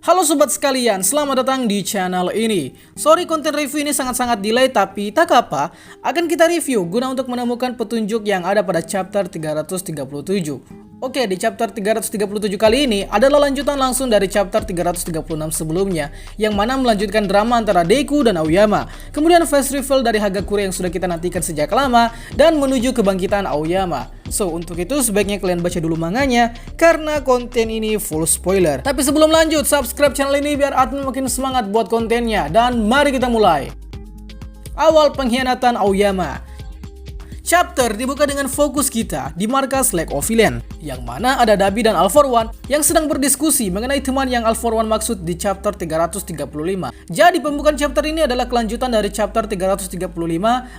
Halo sobat sekalian, selamat datang di channel ini. Sorry konten review ini sangat-sangat delay, tapi tak apa, akan kita review guna untuk menemukan petunjuk yang ada pada chapter 337. Oke, di chapter 337 kali ini adalah lanjutan langsung dari chapter 336 sebelumnya, yang mana melanjutkan drama antara Deku dan Aoyama. Kemudian flash reveal dari Hagakure yang sudah kita nantikan sejak lama, dan menuju kebangkitan Aoyama. So, untuk itu sebaiknya kalian baca dulu manganya, karena konten ini full spoiler. Tapi sebelum lanjut, subscribe channel ini biar admin makin semangat buat kontennya. Dan mari kita mulai. Awal pengkhianatan Aoyama. Chapter dibuka dengan fokus kita di markas Lake of Villain, yang mana ada Dabi dan All For One yang sedang berdiskusi mengenai teman yang All For One maksud di chapter 335. Jadi pembukaan chapter ini adalah kelanjutan dari chapter 335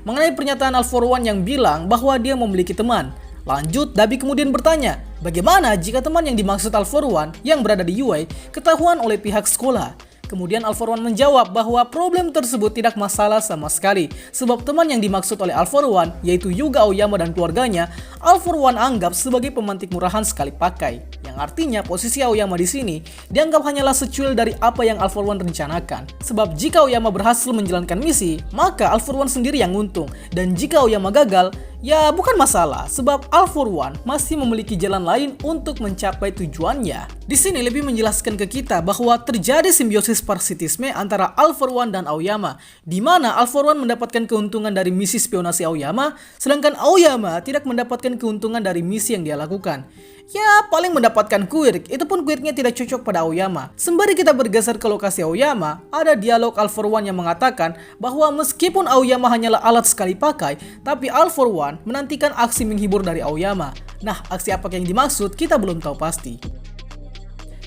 mengenai pernyataan All For One yang bilang bahwa dia memiliki teman. Lanjut, Dabi kemudian bertanya, bagaimana jika teman yang dimaksud All For One yang berada di UA ketahuan oleh pihak sekolah? Kemudian All For One menjawab bahwa problem tersebut tidak masalah sama sekali, sebab teman yang dimaksud oleh All For One, yaitu Yuga Aoyama dan keluarganya, All For One anggap sebagai pemantik murahan sekali pakai. Yang artinya posisi Aoyama di sini dianggap hanyalah secuil dari apa yang All For One rencanakan. Sebab jika Aoyama berhasil menjalankan misi, maka All For One sendiri yang untung. Dan jika Aoyama gagal, ya bukan masalah, sebab All For One masih memiliki jalan lain untuk mencapai tujuannya. Di sini lebih menjelaskan ke kita bahwa terjadi simbiosis parasitisme antara All For One dan Aoyama, di mana All For One mendapatkan keuntungan dari misi spionasi Aoyama, sedangkan Aoyama tidak mendapatkan keuntungan dari misi yang dia lakukan. Ya, paling mendapatkan quirk, itu pun quirknya tidak cocok pada Aoyama. Sembari kita bergeser ke lokasi Aoyama, ada dialog All For One yang mengatakan bahwa meskipun Aoyama hanyalah alat sekali pakai, tapi All For One menantikan aksi menghibur dari Aoyama. Nah, aksi apa yang dimaksud kita belum tahu pasti.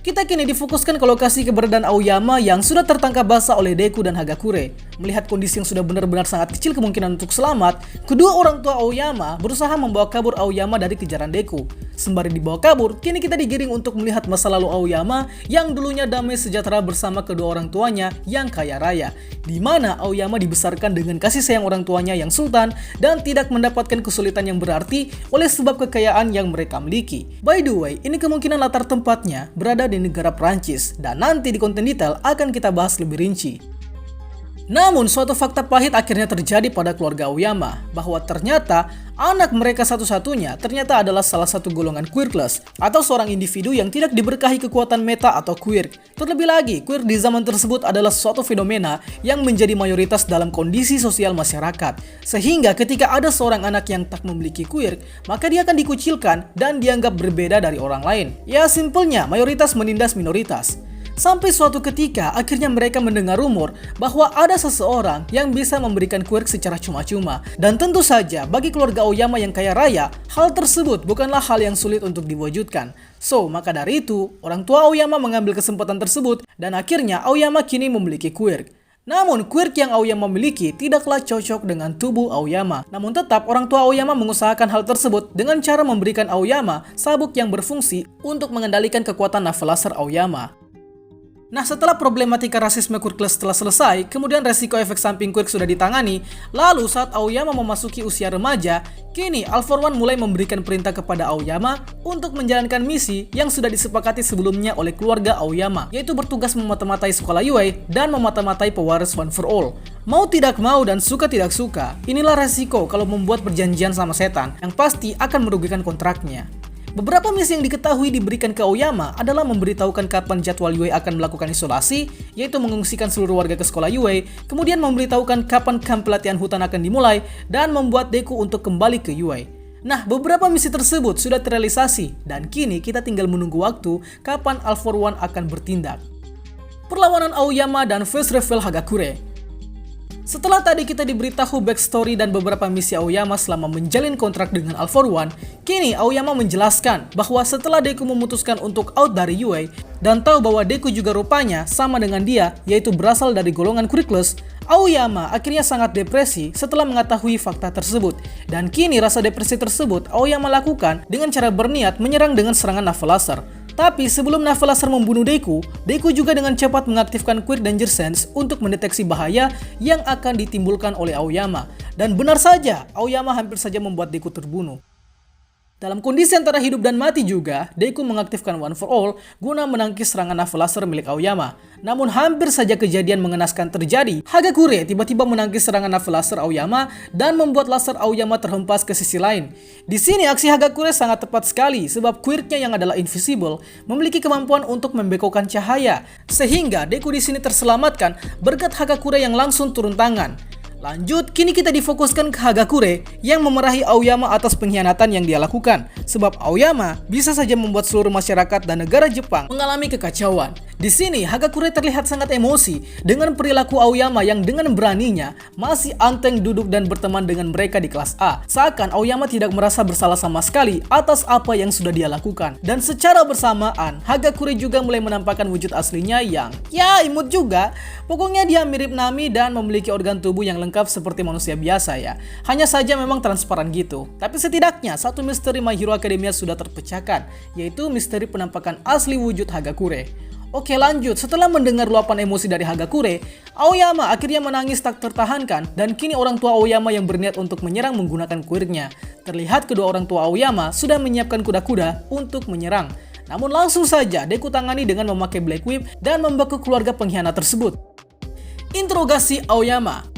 Kita kini difokuskan ke lokasi keberadaan Aoyama yang sudah tertangkap basah oleh Deku dan Hagakure. Melihat kondisi yang sudah benar-benar sangat kecil kemungkinan untuk selamat, kedua orang tua Aoyama berusaha membawa kabur Aoyama dari kejaran Deku. Sembari dibawa kabur, kini kita digiring untuk melihat masa lalu Aoyama yang dulunya damai sejahtera bersama kedua orang tuanya yang kaya raya, di mana Aoyama dibesarkan dengan kasih sayang orang tuanya yang sultan dan tidak mendapatkan kesulitan yang berarti oleh sebab kekayaan yang mereka miliki. By the way, ini kemungkinan latar tempatnya berada di negara Prancis, dan nanti di konten detail akan kita bahas lebih rinci. Namun suatu fakta pahit akhirnya terjadi pada keluarga Aoyama, bahwa ternyata anak mereka satu-satunya ternyata adalah salah satu golongan quirkless, atau seorang individu yang tidak diberkahi kekuatan meta atau quirk. Terlebih lagi, quirk di zaman tersebut adalah suatu fenomena yang menjadi mayoritas dalam kondisi sosial masyarakat. Sehingga ketika ada seorang anak yang tak memiliki quirk, maka dia akan dikucilkan dan dianggap berbeda dari orang lain. Ya simpelnya, mayoritas menindas minoritas. Sampai suatu ketika akhirnya mereka mendengar rumor bahwa ada seseorang yang bisa memberikan quirk secara cuma-cuma. Dan tentu saja bagi keluarga Aoyama yang kaya raya, hal tersebut bukanlah hal yang sulit untuk diwujudkan. So, maka dari itu, orang tua Aoyama mengambil kesempatan tersebut dan akhirnya Aoyama kini memiliki quirk. Namun, quirk yang Aoyama miliki tidaklah cocok dengan tubuh Aoyama. Namun tetap, orang tua Aoyama mengusahakan hal tersebut dengan cara memberikan Aoyama sabuk yang berfungsi untuk mengendalikan kekuatan navel laser Aoyama. Nah, setelah problematika rasisme quirkless telah selesai, kemudian resiko efek samping quirk sudah ditangani, lalu saat Aoyama memasuki usia remaja, kini All For One mulai memberikan perintah kepada Aoyama untuk menjalankan misi yang sudah disepakati sebelumnya oleh keluarga Aoyama, yaitu bertugas memata-matai sekolah UA dan memata-matai pewaris One For All. Mau tidak mau dan suka tidak suka, inilah resiko kalau membuat perjanjian sama setan, yang pasti akan merugikan kontraknya. Beberapa misi yang diketahui diberikan ke Aoyama adalah memberitahukan kapan jadwal UA akan melakukan isolasi, yaitu mengungsikan seluruh warga ke sekolah UA, kemudian memberitahukan kapan kamp pelatihan hutan akan dimulai, dan membuat Deku untuk kembali ke UA. Nah, beberapa misi tersebut sudah terrealisasi, dan kini kita tinggal menunggu waktu kapan All For One akan bertindak. Perlawanan Aoyama dan face reveal Hagakure. Setelah tadi kita diberitahu backstory dan beberapa misi Aoyama selama menjalin kontrak dengan All For One, kini Aoyama menjelaskan bahwa setelah Deku memutuskan untuk out dari UA dan tahu bahwa Deku juga rupanya sama dengan dia, yaitu berasal dari golongan quirkless, Aoyama akhirnya sangat depresi setelah mengetahui fakta tersebut. Dan kini rasa depresi tersebut Aoyama lakukan dengan cara berniat menyerang dengan serangan navel laser. Tapi sebelum navel laser membunuh Deku, Deku juga dengan cepat mengaktifkan Quirk Danger Sense untuk mendeteksi bahaya yang akan ditimbulkan oleh Aoyama. Dan benar saja, Aoyama hampir saja membuat Deku terbunuh. Dalam kondisi antara hidup dan mati juga, Deku mengaktifkan One for All guna menangkis serangan navel laser milik Aoyama. Namun hampir saja kejadian mengenaskan terjadi. Hagakure tiba-tiba menangkis serangan navel laser Aoyama dan membuat laser Aoyama terhempas ke sisi lain. Di sini aksi Hagakure sangat tepat sekali sebab quirknya yang adalah invisible memiliki kemampuan untuk membekokkan cahaya. Sehingga Deku di sini terselamatkan berkat Hagakure yang langsung turun tangan. Lanjut, kini kita difokuskan ke Hagakure yang memarahi Aoyama atas pengkhianatan yang dia lakukan. Sebab Aoyama bisa saja membuat seluruh masyarakat dan negara Jepang mengalami kekacauan. Di sini, Hagakure terlihat sangat emosi dengan perilaku Aoyama yang dengan beraninya masih anteng duduk dan berteman dengan mereka di kelas A. Seakan Aoyama tidak merasa bersalah sama sekali atas apa yang sudah dia lakukan. Dan secara bersamaan, Hagakure juga mulai menampakkan wujud aslinya yang imut juga. Pokoknya dia mirip Nami dan memiliki organ tubuh yang lengkap seperti manusia biasa ya. Hanya saja memang transparan gitu. Tapi setidaknya satu misteri My Hero Academia sudah terpecahkan, yaitu misteri penampakan asli wujud Hagakure. Oke lanjut, setelah mendengar luapan emosi dari Hagakure, Aoyama akhirnya menangis tak tertahankan dan kini orang tua Aoyama yang berniat untuk menyerang menggunakan quirknya. Terlihat kedua orang tua Aoyama sudah menyiapkan kuda-kuda untuk menyerang. Namun langsung saja Deku tangani dengan memakai Black Whip dan membekuk keluarga pengkhianat tersebut. Interogasi Aoyama.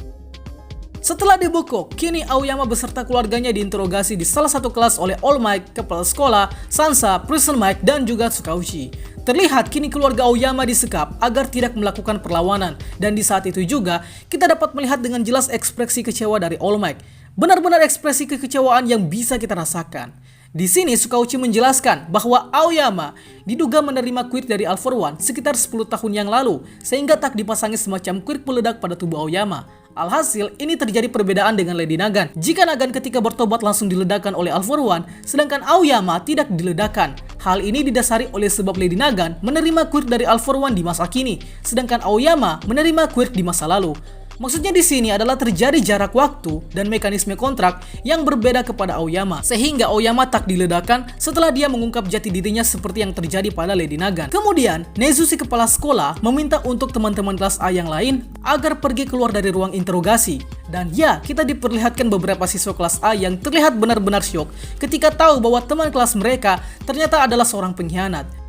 Setelah dibekuk, kini Aoyama beserta keluarganya diinterogasi di salah satu kelas oleh All Might, kepala sekolah, Sansa, Prison Mike, dan juga Tsukauchi. Terlihat kini keluarga Aoyama disekap agar tidak melakukan perlawanan, dan di saat itu juga kita dapat melihat dengan jelas ekspresi kecewa dari All Might. Benar-benar ekspresi kekecewaan yang bisa kita rasakan. Di sini Tsukauchi menjelaskan bahwa Aoyama diduga menerima quirk dari All For One sekitar 10 tahun yang lalu, sehingga tak dipasangi semacam quirk peledak pada tubuh Aoyama. Alhasil, ini terjadi perbedaan dengan Lady Nagan. Jika Nagan ketika bertobat langsung diledakkan oleh All For One, sedangkan Aoyama tidak diledakkan. Hal ini didasari oleh sebab Lady Nagan menerima quirk dari All For One di masa kini, sedangkan Aoyama menerima quirk di masa lalu. Maksudnya di sini adalah terjadi jarak waktu dan mekanisme kontrak yang berbeda kepada Aoyama, sehingga Aoyama tak diledakkan setelah dia mengungkap jati dirinya seperti yang terjadi pada Lady Nagan. Kemudian, Nezu si kepala sekolah meminta untuk teman-teman kelas A yang lain agar pergi keluar dari ruang interogasi. Dan ya, kita diperlihatkan beberapa siswa kelas A yang terlihat benar-benar syok ketika tahu bahwa teman kelas mereka ternyata adalah seorang pengkhianat.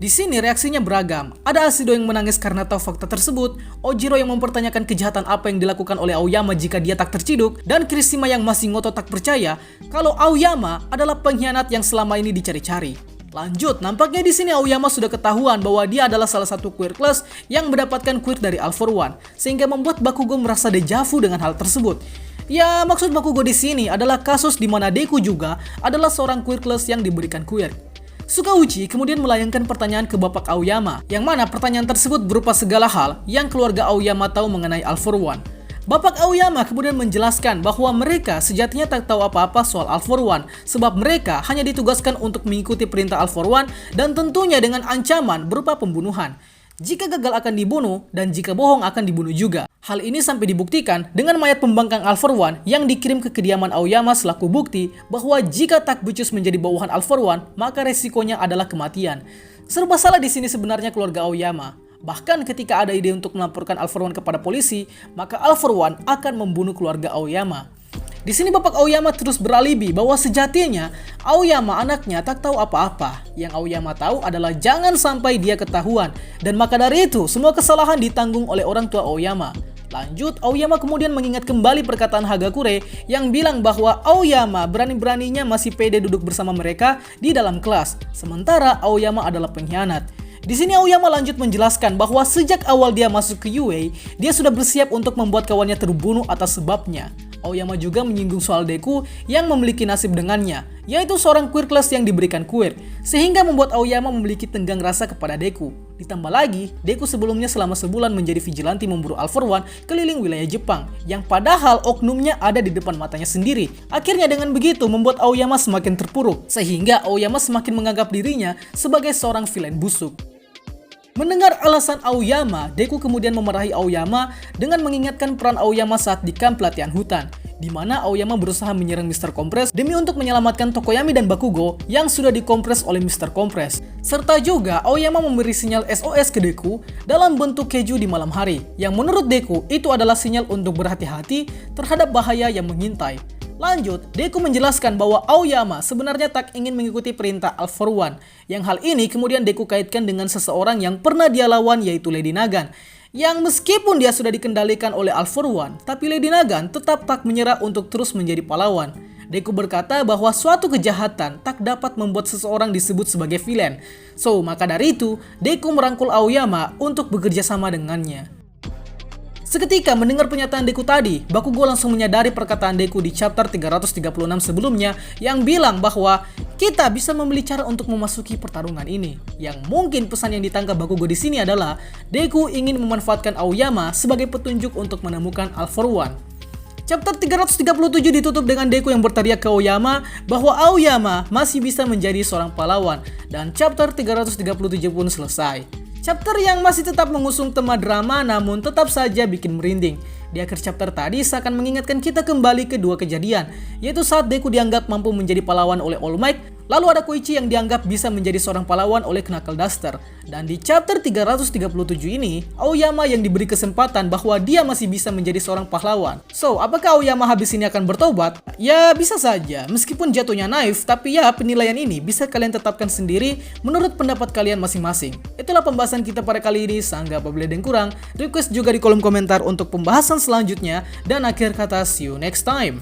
Di sini reaksinya beragam. Ada Ashido yang menangis karena tahu fakta tersebut, Ojiro yang mempertanyakan kejahatan apa yang dilakukan oleh Aoyama jika dia tak terciduk, dan Kirishima yang masih ngotot tak percaya kalau Aoyama adalah pengkhianat yang selama ini dicari-cari. Lanjut, nampaknya di sini Aoyama sudah ketahuan bahwa dia adalah salah satu quirkless yang mendapatkan quirk dari All For One, sehingga membuat Bakugo merasa dejavu dengan hal tersebut. Ya, maksud Bakugo di sini adalah kasus di mana Deku juga adalah seorang quirkless yang diberikan quirk. Tsukauchi kemudian melayangkan pertanyaan ke bapak Aoyama, yang mana pertanyaan tersebut berupa segala hal yang keluarga Aoyama tahu mengenai All For One. Bapak Aoyama kemudian menjelaskan bahwa mereka sejatinya tak tahu apa-apa soal All For One, sebab mereka hanya ditugaskan untuk mengikuti perintah All For One dan tentunya dengan ancaman berupa pembunuhan. Jika gagal akan dibunuh, dan jika bohong akan dibunuh juga. Hal ini sampai dibuktikan dengan mayat pembangkang All For One yang dikirim ke kediaman Aoyama selaku bukti bahwa jika Takbuchus menjadi bawahan All For One, maka resikonya adalah kematian. Serba salah di sini sebenarnya keluarga Aoyama. Bahkan ketika ada ide untuk melaporkan All For One kepada polisi, maka All For One akan membunuh keluarga Aoyama. Di sini bapak Aoyama terus beralibi bahwa sejatinya Aoyama anaknya tak tahu apa-apa. Yang Aoyama tahu adalah jangan sampai dia ketahuan, dan maka dari itu semua kesalahan ditanggung oleh orang tua Aoyama. Lanjut, Aoyama kemudian mengingat kembali perkataan Hagakure yang bilang bahwa Aoyama berani-beraninya masih pede duduk bersama mereka di dalam kelas, sementara Aoyama adalah pengkhianat. Di sini Aoyama lanjut menjelaskan bahwa sejak awal dia masuk ke UA, dia sudah bersiap untuk membuat kawannya terbunuh atas sebabnya. Aoyama juga menyinggung soal Deku yang memiliki nasib dengannya, yaitu seorang quirkless yang diberikan quirk, sehingga membuat Aoyama memiliki tenggang rasa kepada Deku. Ditambah lagi, Deku sebelumnya selama sebulan menjadi vigilanti memburu All For One keliling wilayah Jepang, yang padahal oknumnya ada di depan matanya sendiri. Akhirnya dengan begitu membuat Aoyama semakin terpuruk, sehingga Aoyama semakin menganggap dirinya sebagai seorang villain busuk. Mendengar alasan Aoyama, Deku kemudian memarahi Aoyama dengan mengingatkan peran Aoyama saat di kamp pelatihan hutan, di mana Aoyama berusaha menyerang Mr. Kompres demi untuk menyelamatkan Tokoyami dan Bakugo yang sudah dikompres oleh Mr. Kompres. Serta juga Aoyama memberi sinyal SOS ke Deku dalam bentuk keju di malam hari, yang menurut Deku itu adalah sinyal untuk berhati-hati terhadap bahaya yang mengintai. Lanjut, Deku menjelaskan bahwa Aoyama sebenarnya tak ingin mengikuti perintah All For One. Yang hal ini kemudian Deku kaitkan dengan seseorang yang pernah dia lawan, yaitu Lady Nagan. Yang meskipun dia sudah dikendalikan oleh All For One, tapi Lady Nagan tetap tak menyerah untuk terus menjadi pahlawan. Deku berkata bahwa suatu kejahatan tak dapat membuat seseorang disebut sebagai villain. So, maka dari itu, Deku merangkul Aoyama untuk bekerja sama dengannya. Seketika mendengar pernyataan Deku tadi, Bakugo langsung menyadari perkataan Deku di chapter 336 sebelumnya yang bilang bahwa kita bisa memilih cara untuk memasuki pertarungan ini. Yang mungkin pesan yang ditangkap Bakugo di sini adalah Deku ingin memanfaatkan Aoyama sebagai petunjuk untuk menemukan All For One. Chapter 337 ditutup dengan Deku yang berteriak ke Aoyama bahwa Aoyama masih bisa menjadi seorang pahlawan, dan chapter 337 pun selesai. Chapter yang masih tetap mengusung tema drama namun tetap saja bikin merinding. Di akhir chapter tadi seakan mengingatkan kita kembali ke dua kejadian, yaitu saat Deku dianggap mampu menjadi pahlawan oleh All Might, lalu ada Koichi yang dianggap bisa menjadi seorang pahlawan oleh Knuckle Duster. Dan di chapter 337 ini, Aoyama yang diberi kesempatan bahwa dia masih bisa menjadi seorang pahlawan. So, apakah Aoyama habis ini akan bertobat? Ya, bisa saja. Meskipun jatuhnya naif, tapi ya penilaian ini bisa kalian tetapkan sendiri menurut pendapat kalian masing-masing. Itulah pembahasan kita pada kali ini. Sangga apabila ada yang kurang, request juga di kolom komentar untuk pembahasan selanjutnya. Dan akhir kata, see you next time.